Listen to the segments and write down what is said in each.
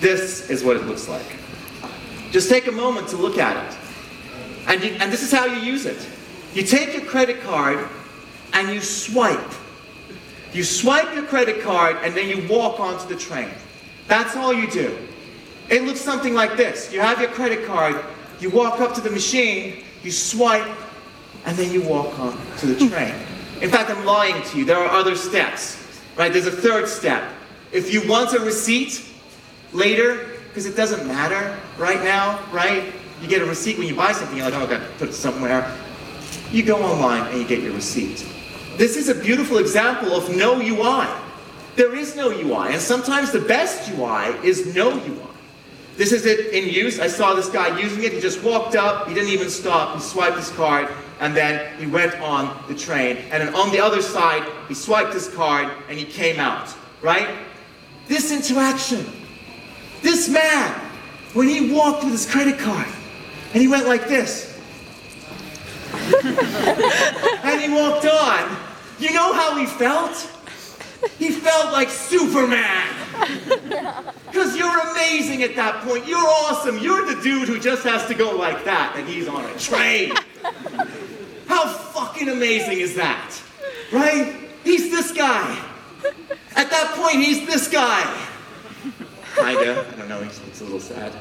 this is what it looks like. Just take a moment to look at it. And this is how you use it. You take your credit card and you swipe. You swipe your credit card and then you walk onto the train. That's all you do. It looks something like this. You have your credit card, you walk up to the machine, you swipe, and then you walk on to the train. In fact, I'm lying to you. There are other steps, right? There's a third step. If you want a receipt later, because it doesn't matter right now, right? You get a receipt when you buy something, you're like, oh, I've got to put it somewhere. You go online and you get your receipt. This is a beautiful example of no UI. There is no UI, and sometimes the best UI is no UI. This is it in use. I saw this guy using it. He just walked up, he didn't even stop, he swiped his card, and then he went on the train. And then on the other side, he swiped his card and he came out, right? This interaction, this man, when he walked with his credit card, and he went like this, and he walked on, you know how he felt? He felt like Superman. Because you're amazing at that point. You're awesome. You're the dude who just has to go like that, and he's on a train. How fucking amazing is that? Right? He's this guy. At that point, he's this guy. Kinda. I don't know. He looks a little sad.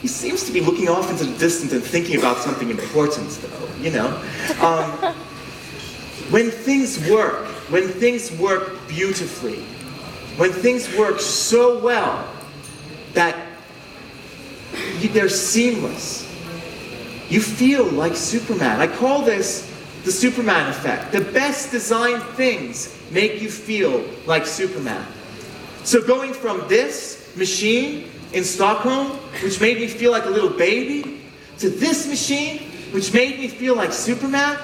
He seems to be looking off into the distance and thinking about something important, though, you know. When things work beautifully, when things work so well that they're seamless, you feel like Superman. I call this the Superman effect. The best designed things make you feel like Superman. So going from this machine in Stockholm, which made me feel like a little baby, to this machine, which made me feel like Superman,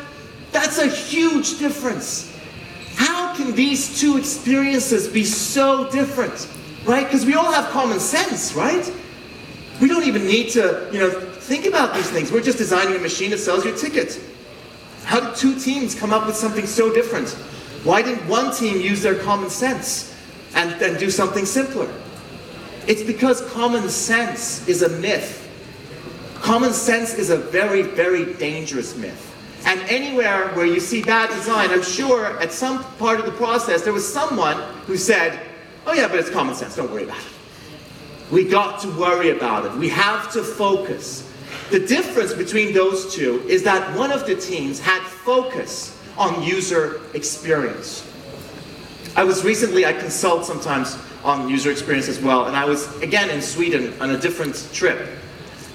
that's a huge difference. How can these two experiences be so different, right? Because we all have common sense, right? We don't even need to, think about these things. We're just designing a machine that sells your ticket. How did two teams come up with something so different? Why didn't one team use their common sense and do something simpler? It's because common sense is a myth. Common sense is a very, very dangerous myth. And anywhere where you see bad design, I'm sure at some part of the process there was someone who said, oh yeah, but it's common sense, don't worry about it. We got to worry about it. We have to focus. The difference between those two is that one of the teams had focus on user experience. I consult sometimes on user experience as well, and I was, again, in Sweden on a different trip,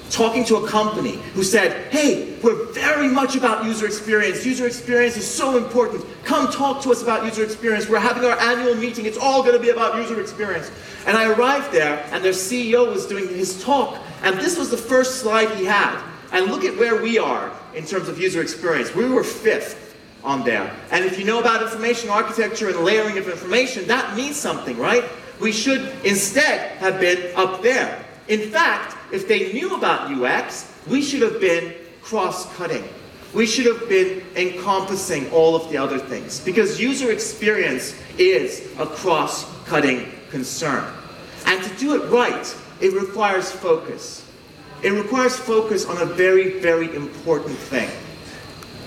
talking to a company who said, hey, we're very much about user experience. User experience is so important. Come talk to us about user experience. We're having our annual meeting. It's all going to be about user experience. And I arrived there, and their CEO was doing his talk, and this was the first slide he had. And look at where we are in terms of user experience. We were 5th on there. And if you know about information architecture and layering of information, that means something, right? We should instead have been up there. In fact, if they knew about UX, we should have been cross-cutting. We should have been encompassing all of the other things, because user experience is a cross-cutting concern. And to do it right, it requires focus. It requires focus on a very, very important thing.